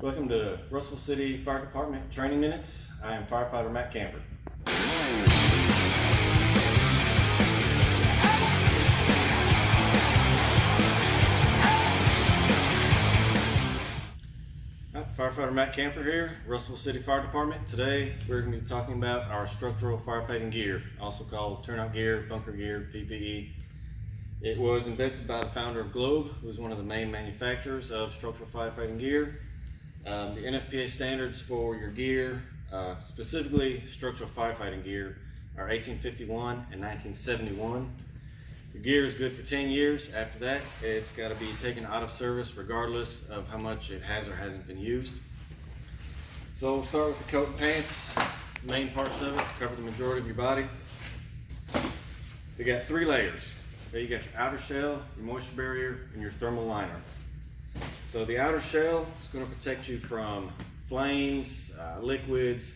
Welcome to Russellville City Fire Department Training Minutes. I am firefighter Matt Camper. Firefighter Matt Camper here, Russellville City Fire Department. Today we're going to be talking about our structural firefighting gear, also called turnout gear, bunker gear, PPE. It was invented by the founder of Globe, who is one of the main manufacturers of structural firefighting gear. The NFPA standards for your gear, specifically structural firefighting gear, are 1851 and 1971. Your gear is good for 10 years. After that, it's got to be taken out of service regardless of how much it has or hasn't been used. So we'll start with the coat and pants. Main parts of it cover the majority of your body. You got 3 layers. Okay, you got your outer shell, your moisture barrier, and your thermal liner. So the outer shell is going to protect you from flames, liquids,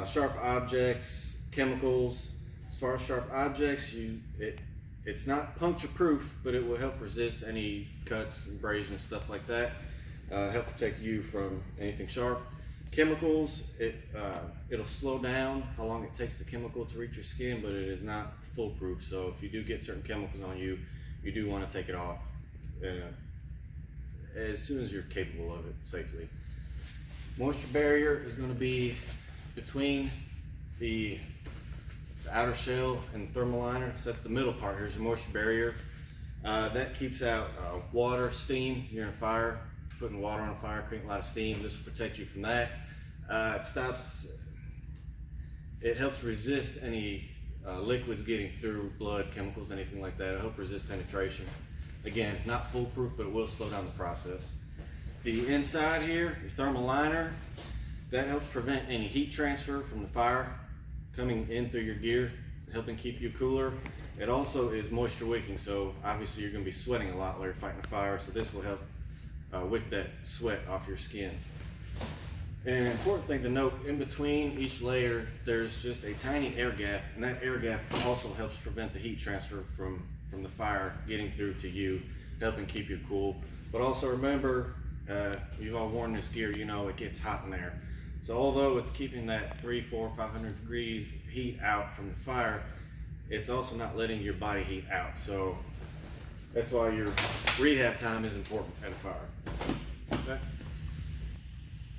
sharp objects, chemicals. As far as sharp objects, it's not puncture proof, but it will help resist any cuts, abrasions, stuff like that. Help protect you from anything sharp. Chemicals, it'll slow down how long it takes the chemical to reach your skin, but it is not foolproof. So if you do get certain chemicals on you, you do want to take it off as soon as you're capable of it safely. Moisture barrier is going to be between the outer shell and the thermal liner. So that's the middle part. Here's your moisture barrier. That keeps out water, steam. You're in a fire, putting water on a fire, creating a lot of steam. This will protect you from that. It helps resist any liquids getting through, blood, chemicals, anything like that. It'll help resist penetration. Again, not foolproof, but it will slow down the process. The inside here, your thermal liner, that helps prevent any heat transfer from the fire coming in through your gear, helping keep you cooler. It also is moisture wicking, so obviously you're going to be sweating a lot while you're fighting a fire, so this will help wick that sweat off your skin. And an important thing to note, in between each layer there's just a tiny air gap, and that air gap also helps prevent the heat transfer from the fire getting through to you, helping keep you cool. But also remember, you've all worn this gear, you know it gets hot in there. So although it's keeping that 300, 400, 500 degrees heat out from the fire, it's also not letting your body heat out. So that's why your rehab time is important at a fire. Okay.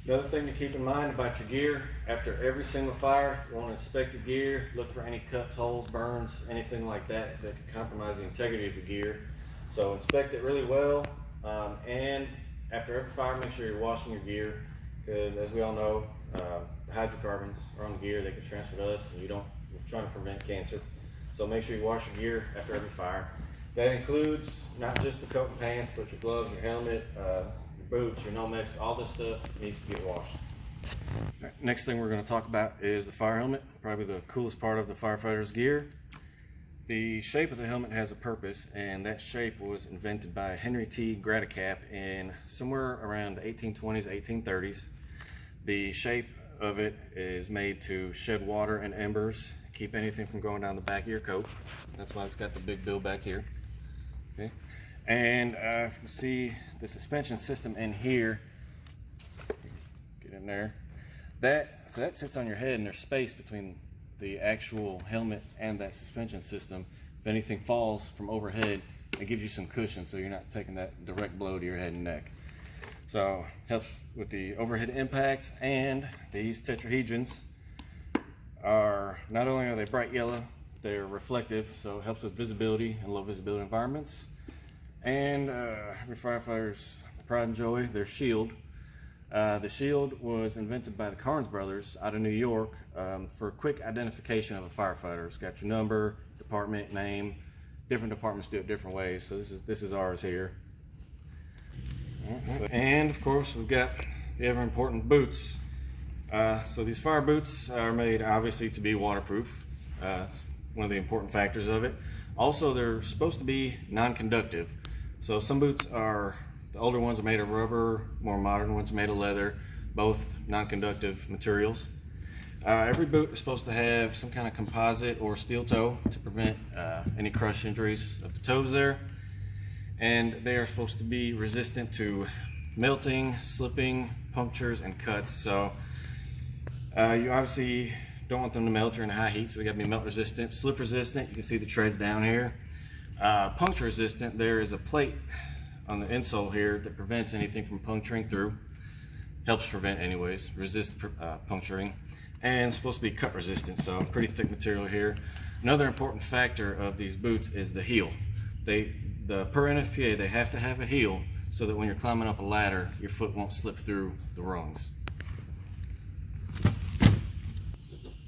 Another thing to keep in mind about your gear, after every single fire, you want to inspect your gear, look for any cuts, holes, burns, anything like that that could compromise the integrity of your gear. So inspect it really well, and after every fire, make sure you're washing your gear, because as we all know, the hydrocarbons are on the gear, they can transfer to us, and you're trying to prevent cancer. So make sure you wash your gear after every fire. That includes not just the coat and pants, but your gloves, your helmet, boots, your Nomex, all this stuff needs to get washed. Next thing we're going to talk about is the fire helmet, probably the coolest part of the firefighter's gear. The shape of the helmet has a purpose, and that shape was invented by Henry T. Gratacap in somewhere around the 1820s, 1830s. The shape of it is made to shed water and embers, keep anything from going down the back of your coat. That's why it's got the big bill back here. Okay. And if you can see the suspension system in here, get in there, so that sits on your head, and there's space between the actual helmet and that suspension system. If anything falls from overhead, it gives you some cushion so you're not taking that direct blow to your head and neck. So helps with the overhead impacts. And these tetrahedrons are, not only are they bright yellow, they're reflective, so it helps with visibility in low visibility environments. And every firefighter's pride and joy, their shield. The shield was invented by the Carnes brothers out of New York for quick identification of a firefighter. It's got your number, department, name. Different departments do it different ways, so this is ours here. And of course we've got the ever important boots. So these fire boots are made obviously to be waterproof. It's one of the important factors of it. Also, they're supposed to be non-conductive. So some boots are, the older ones are made of rubber, more modern ones are made of leather, both non-conductive materials. Every boot is supposed to have some kind of composite or steel toe to prevent any crush injuries of the toes there. And they are supposed to be resistant to melting, slipping, punctures, and cuts. So you obviously don't want them to melt or in high heat, so they got to be melt resistant, slip resistant. You can see the treads down here. Puncture resistant, there is a plate on the insole here that prevents anything from puncturing through. Helps prevent anyways, resist puncturing. And it's supposed to be cut resistant, so pretty thick material here. Another important factor of these boots is the heel. Per NFPA, they have to have a heel so that when you're climbing up a ladder, your foot won't slip through the rungs.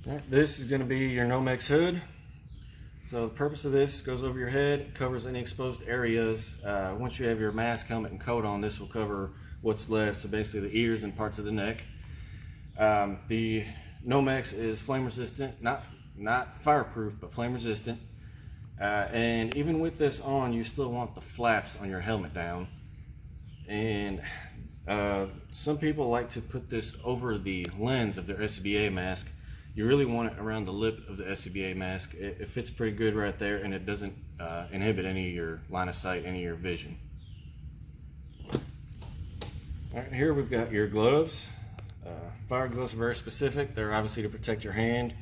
Right, this is going to be your Nomex hood. So the purpose of this goes over your head, covers any exposed areas. Once you have your mask, helmet, and coat on, this will cover what's left, so basically the ears and parts of the neck. The Nomex is flame resistant, not fireproof, but flame resistant. And even with this on, you still want the flaps on your helmet down. And some people like to put this over the lens of their SCBA mask. You really want it around the lip of the SCBA mask. It fits pretty good right there, and it doesn't inhibit any of your line of sight, any of your vision. All right, here we've got your gloves. Fire gloves are very specific. They're obviously to protect your hand.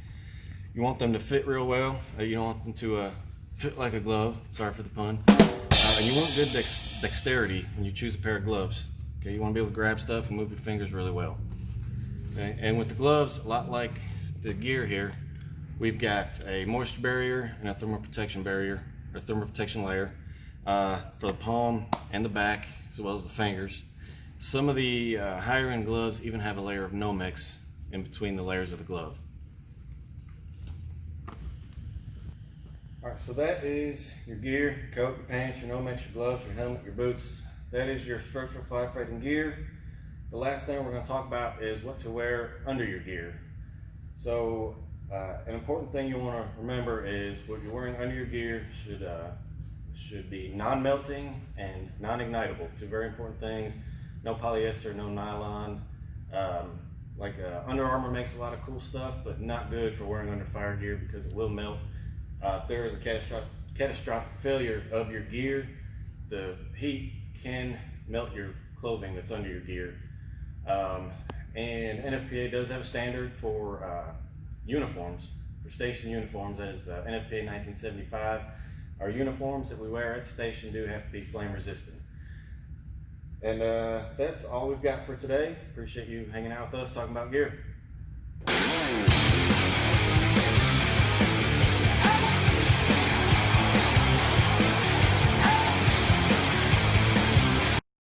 You want them to fit real well. You don't want them to fit like a glove. Sorry for the pun. And you want good dexterity when you choose a pair of gloves. Okay, you want to be able to grab stuff and move your fingers really well. Okay, and with the gloves, a lot like the gear here, we've got a moisture barrier and a thermal protection barrier, or thermal protection layer, for the palm and the back, as well as the fingers. Some of the higher end gloves even have a layer of Nomex in between the layers of the glove. Alright, so that is your gear, your coat, your pants, your Nomex, your gloves, your helmet, your boots. That is your structural firefighting gear. The last thing we're going to talk about is what to wear under your gear. So an important thing you want to remember is what you're wearing under your gear should be non-melting and non-ignitable. Two very important things. No polyester, no nylon. Under Armour makes a lot of cool stuff, but not good for wearing under fire gear because it will melt. If there is a catastrophic failure of your gear, the heat can melt your clothing that's under your gear. And NFPA does have a standard for uniforms, for station uniforms, that is NFPA 1975. Our uniforms that we wear at the station do have to be flame resistant. And that's all we've got for today. Appreciate you hanging out with us talking about gear.